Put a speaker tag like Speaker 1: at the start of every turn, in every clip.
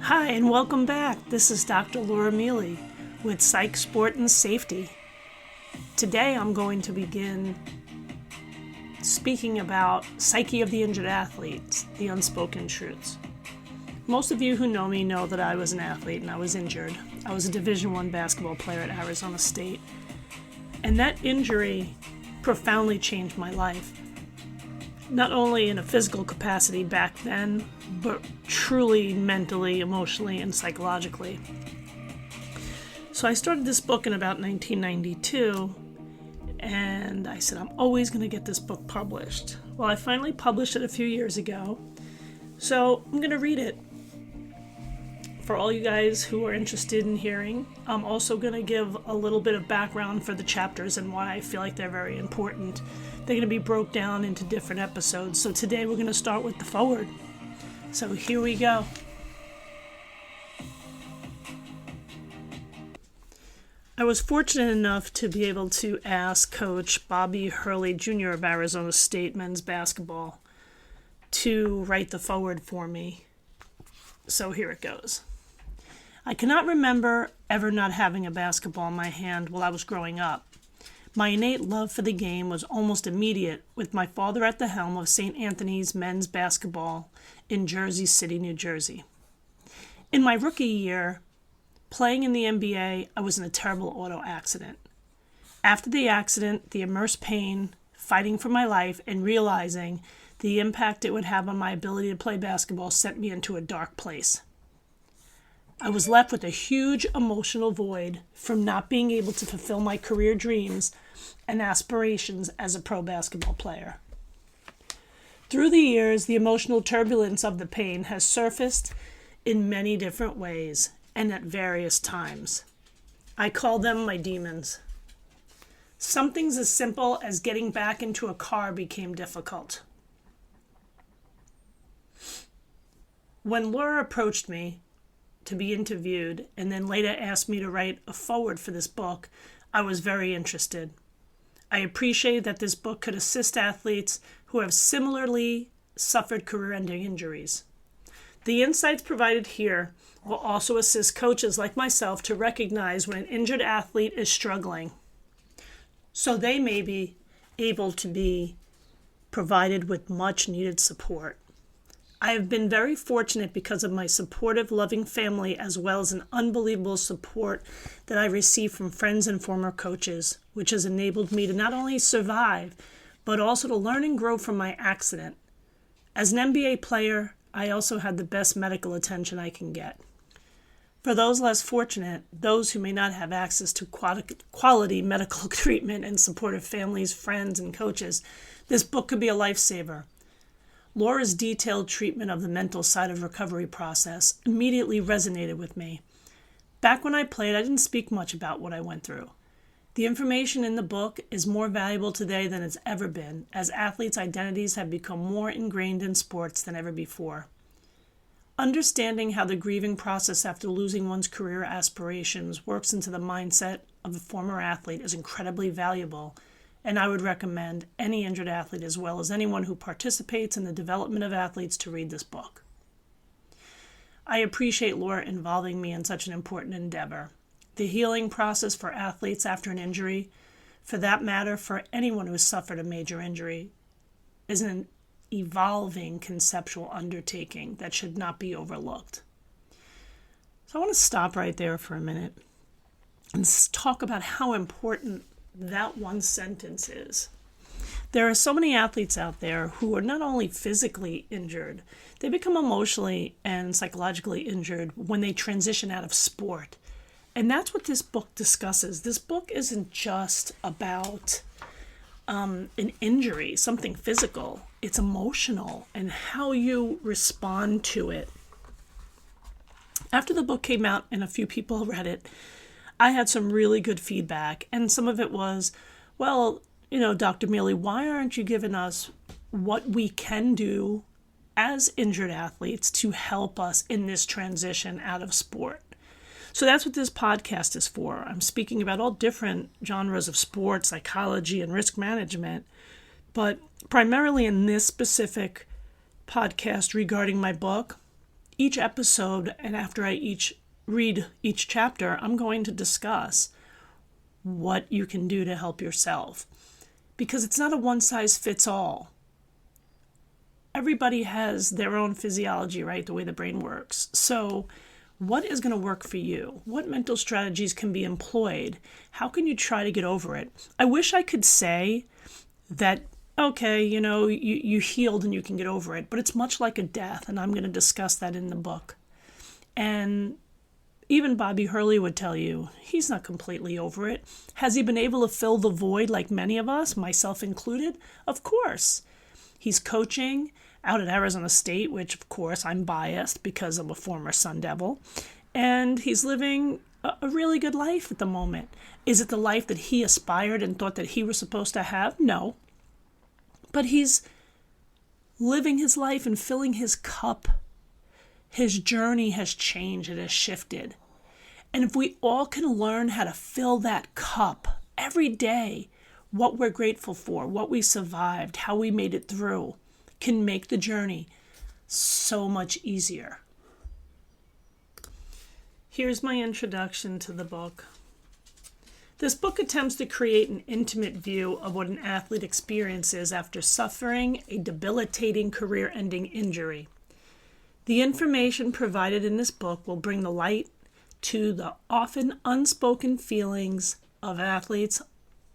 Speaker 1: Hi, and welcome back. This is Dr. Laura Mealy with Psych, Sport, and Safety. Today I'm going to begin speaking about Psyche of the Injured Athletes, the unspoken truths. Most of you who know me know that I was an athlete and I was injured. I was a Division I basketball player at Arizona State. And that injury profoundly changed my life. Not only in a physical capacity back then, but truly mentally, emotionally, and psychologically. So I started this book in about 1992, and I said, I'm always going to get this book published. Well, I finally published it a few years ago, so I'm going to read it. For all you guys who are interested in hearing, I'm also going to give a little bit of background for the chapters and why I feel like they're very important. They're going to be broke down into different episodes. So today we're going to start with the foreword. So here we go. I was fortunate enough to be able to ask Coach Bobby Hurley Jr. of Arizona State men's basketball to write the foreword for me. So here it goes. I cannot remember ever not having a basketball in my hand while I was growing up. My innate love for the game was almost immediate, with my father at the helm of St. Anthony's men's basketball in Jersey City, New Jersey. In my rookie year, playing in the NBA, I was in a terrible auto accident. After the accident, the immense pain, fighting for my life, and realizing the impact it would have on my ability to play basketball sent me into a dark place. I was left with a huge emotional void from not being able to fulfill my career dreams and aspirations as a pro basketball player. Through the years, the emotional turbulence of the pain has surfaced in many different ways and at various times. I call them my demons. Some things as simple as getting back into a car became difficult. When Laura approached me to be interviewed and then later asked me to write a foreword for this book, I was very interested. I appreciate that this book could assist athletes who have similarly suffered career-ending injuries. The insights provided here will also assist coaches like myself to recognize when an injured athlete is struggling, so they may be able to be provided with much-needed support. I have been very fortunate because of my supportive, loving family, as well as an unbelievable support that I receive from friends and former coaches, which has enabled me to not only survive, but also to learn and grow from my accident. As an NBA player, I also had the best medical attention I can get. For those less fortunate, those who may not have access to quality medical treatment and supportive families, friends, and coaches, this book could be a lifesaver. Laura's detailed treatment of the mental side of recovery process immediately resonated with me. Back when I played, I didn't speak much about what I went through. The information in the book is more valuable today than it's ever been, as athletes' identities have become more ingrained in sports than ever before. Understanding how the grieving process after losing one's career aspirations works into the mindset of a former athlete is incredibly valuable, and I would recommend any injured athlete as well as anyone who participates in the development of athletes to read this book. I appreciate Laura involving me in such an important endeavor. The healing process for athletes after an injury, for that matter for anyone who has suffered a major injury, is an evolving conceptual undertaking that should not be overlooked. So I want to stop right there for a minute and talk about how important that one sentence is. There are so many athletes out there who are not only physically injured, they become emotionally and psychologically injured when they transition out of sport. And that's what this book discusses. This book isn't just about an injury, something physical. It's emotional and how you respond to it. After the book came out and a few people read it, I had some really good feedback, and some of it was, well, Dr. Mealy, why aren't you giving us what we can do as injured athletes to help us in this transition out of sport? So that's what this podcast is for. I'm speaking about all different genres of sports, psychology, and risk management, but primarily in this specific podcast regarding my book, each episode and after I read each chapter, I'm going to discuss what you can do to help yourself. Because it's not a one-size-fits-all. Everybody has their own physiology, right? The way the brain works. So what is going to work for you? What mental strategies can be employed? How can you try to get over it? I wish I could say that, okay, you healed and you can get over it, but it's much like a death, and I'm going to discuss that in the book. And even Bobby Hurley would tell you he's not completely over it. Has he been able to fill the void like many of us, myself included? Of course. He's coaching out at Arizona State, which, of course, I'm biased because I'm a former Sun Devil. And he's living a really good life at the moment. Is it the life that he aspired and thought that he was supposed to have? No. But he's living his life and filling his cup. His journey has changed. It has shifted. And if we all can learn how to fill that cup every day, what we're grateful for, what we survived, how we made it through, can make the journey so much easier. Here's my introduction to the book. This book attempts to create an intimate view of what an athlete experiences after suffering a debilitating career-ending injury. The information provided in this book will bring the light to the often unspoken feelings of athletes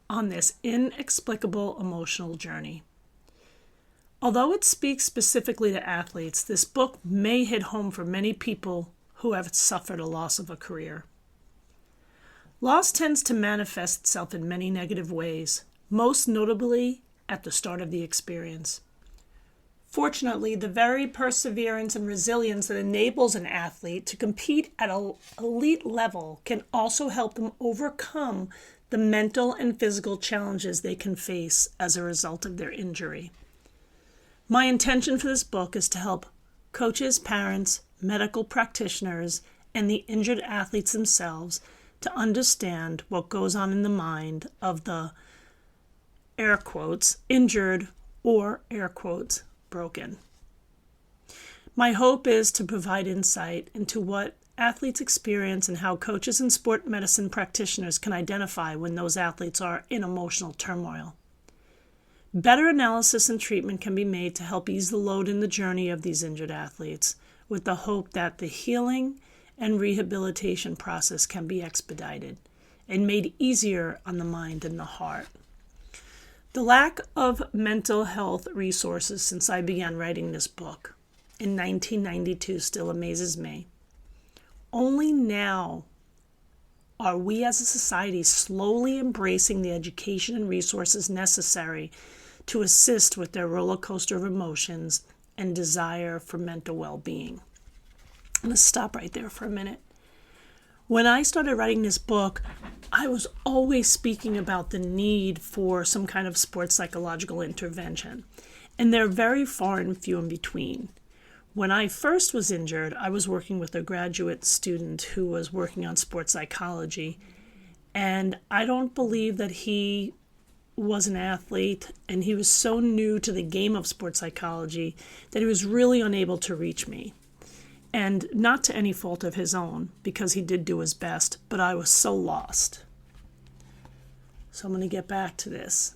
Speaker 1: on this inexplicable emotional journey. Although it speaks specifically to athletes, this book may hit home for many people who have suffered a loss of a career. Loss tends to manifest itself in many negative ways, most notably at the start of the experience. Fortunately, the very perseverance and resilience that enables an athlete to compete at an elite level can also help them overcome the mental and physical challenges they can face as a result of their injury. My intention for this book is to help coaches, parents, medical practitioners, and the injured athletes themselves to understand what goes on in the mind of the, air quotes, injured or, air quotes, broken. My hope is to provide insight into what athletes experience and how coaches and sport medicine practitioners can identify when those athletes are in emotional turmoil. Better analysis and treatment can be made to help ease the load in the journey of these injured athletes, with the hope that the healing and rehabilitation process can be expedited and made easier on the mind and the heart. The lack of mental health resources since I began writing this book in 1992 still amazes me. Only now are we as a society slowly embracing the education and resources necessary to assist with their roller coaster of emotions and desire for mental well-being. I'm going to stop right there for a minute. When I started writing this book, I was always speaking about the need for some kind of sports psychological intervention, and they're very far and few in between. When I first was injured, I was working with a graduate student who was working on sports psychology, and I don't believe that he was an athlete, and he was so new to the game of sports psychology that he was really unable to reach me. And not to any fault of his own, because he did do his best, but I was so lost. So I'm going to get back to this.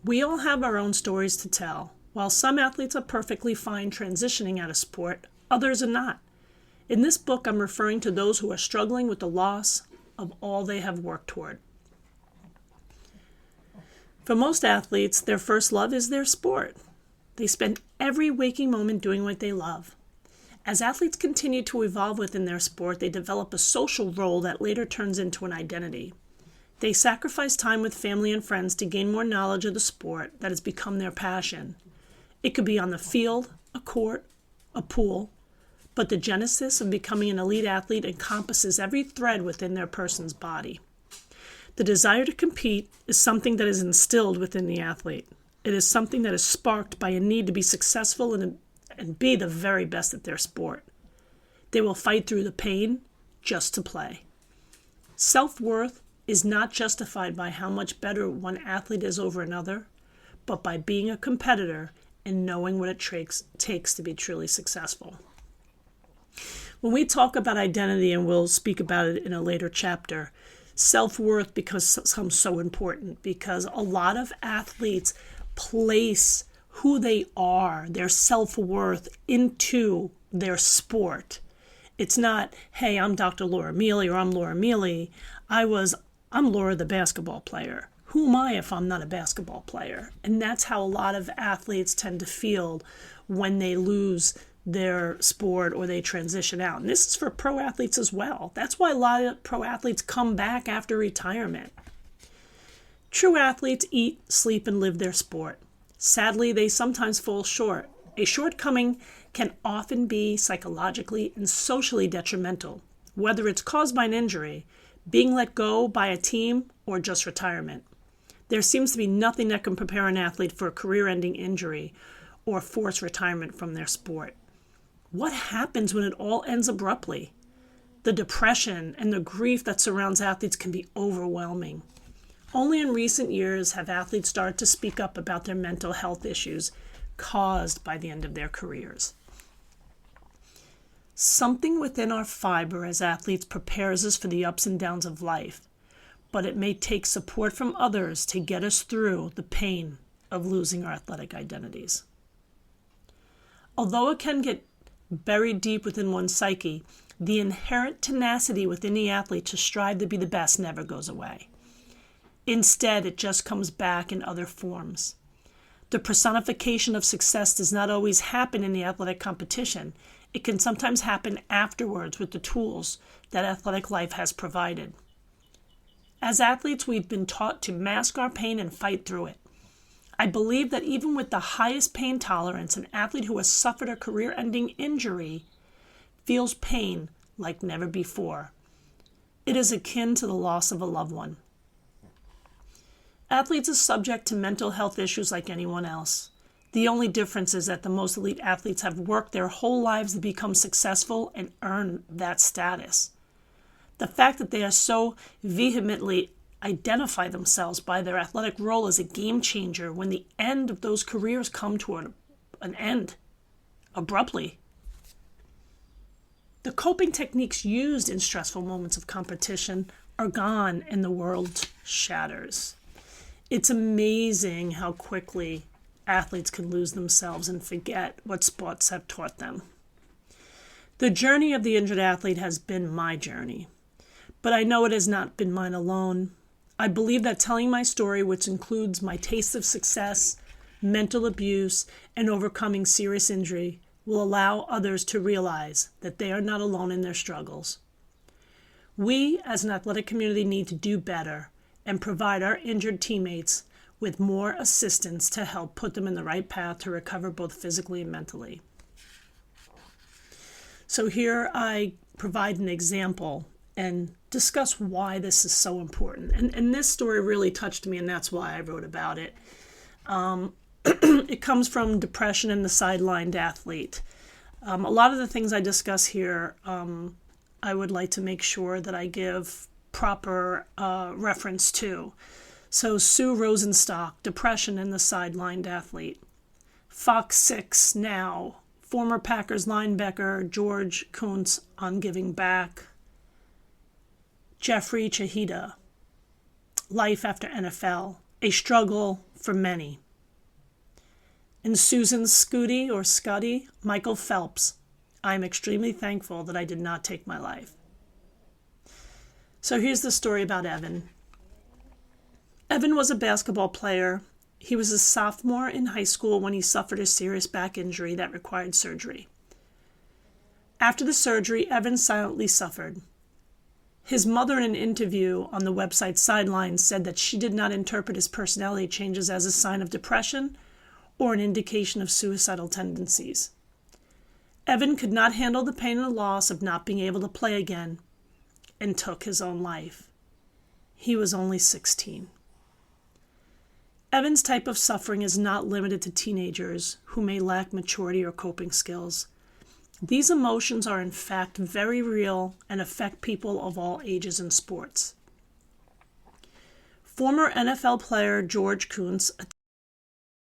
Speaker 1: We all have our own stories to tell. While some athletes are perfectly fine transitioning out of sport, others are not. In this book, I'm referring to those who are struggling with the loss of all they have worked toward. For most athletes, their first love is their sport. They spend every waking moment doing what they love. As athletes continue to evolve within their sport, they develop a social role that later turns into an identity. They sacrifice time with family and friends to gain more knowledge of the sport that has become their passion. It could be on the field, a court, a pool, but the genesis of becoming an elite athlete encompasses every thread within their person's body. The desire to compete is something that is instilled within the athlete. It is something that is sparked by a need to be successful and be the very best at their sport. They will fight through the pain just to play. Self-worth is not justified by how much better one athlete is over another, but by being a competitor and knowing what it takes to be truly successful. When we talk about identity, and we'll speak about it in a later chapter, self-worth becomes so important because a lot of athletes place who they are, their self-worth, into their sport. It's not, hey, I'm Dr. Laura Mealy or I'm Laura Mealy. I'm Laura the basketball player. Who am I if I'm not a basketball player? And that's how a lot of athletes tend to feel when they lose their sport or they transition out. And this is for pro athletes as well. That's why a lot of pro athletes come back after retirement. True athletes eat, sleep, and live their sport. Sadly, they sometimes fall short. A shortcoming can often be psychologically and socially detrimental, whether it's caused by an injury, being let go by a team, or just retirement. There seems to be nothing that can prepare an athlete for a career-ending injury or forced retirement from their sport. What happens when it all ends abruptly? The depression and the grief that surrounds athletes can be overwhelming. Only in recent years have athletes started to speak up about their mental health issues caused by the end of their careers. Something within our fiber as athletes prepares us for the ups and downs of life, but it may take support from others to get us through the pain of losing our athletic identities. Although it can get buried deep within one's psyche, the inherent tenacity within the athlete to strive to be the best never goes away. Instead, it just comes back in other forms. The personification of success does not always happen in the athletic competition. It can sometimes happen afterwards with the tools that athletic life has provided. As athletes, we've been taught to mask our pain and fight through it. I believe that even with the highest pain tolerance, an athlete who has suffered a career-ending injury feels pain like never before. It is akin to the loss of a loved one. Athletes are subject to mental health issues like anyone else. The only difference is that the most elite athletes have worked their whole lives to become successful and earn that status. The fact that they are so vehemently identify themselves by their athletic role is a game changer when the end of those careers come to an end abruptly. The coping techniques used in stressful moments of competition are gone and the world shatters. It's amazing how quickly athletes can lose themselves and forget what sports have taught them. The journey of the injured athlete has been my journey, but I know it has not been mine alone. I believe that telling my story, which includes my taste of success, mental abuse, and overcoming serious injury, will allow others to realize that they are not alone in their struggles. We, as an athletic community, need to do better and provide our injured teammates with more assistance to help put them in the right path to recover both physically and mentally. So here I provide an example and discuss why this is so important. And this story really touched me, and that's why I wrote about it. It comes from depression and the sidelined athlete. A lot of the things I discuss here, I would like to make sure that I give proper reference to. So Sue Rosenstock, depression and the sidelined athlete. Fox 6 Now, former Packers linebacker George Kuntz on giving back. Jeffrey Chahida, life after NFL, a struggle for many. And Susan Scuddy, Michael Phelps, I am extremely thankful that I did not take my life. So here's the story about Evan. Evan was a basketball player. He was a sophomore in high school when he suffered a serious back injury that required surgery. After the surgery, Evan silently suffered. His mother, in an interview on the website Sidelines, said that she did not interpret his personality changes as a sign of depression or an indication of suicidal tendencies. Evan could not handle the pain and the loss of not being able to play again and took his own life. He was only 16. Evan's type of suffering is not limited to teenagers who may lack maturity or coping skills. These emotions are in fact very real and affect people of all ages in sports. Former NFL player George Kuntz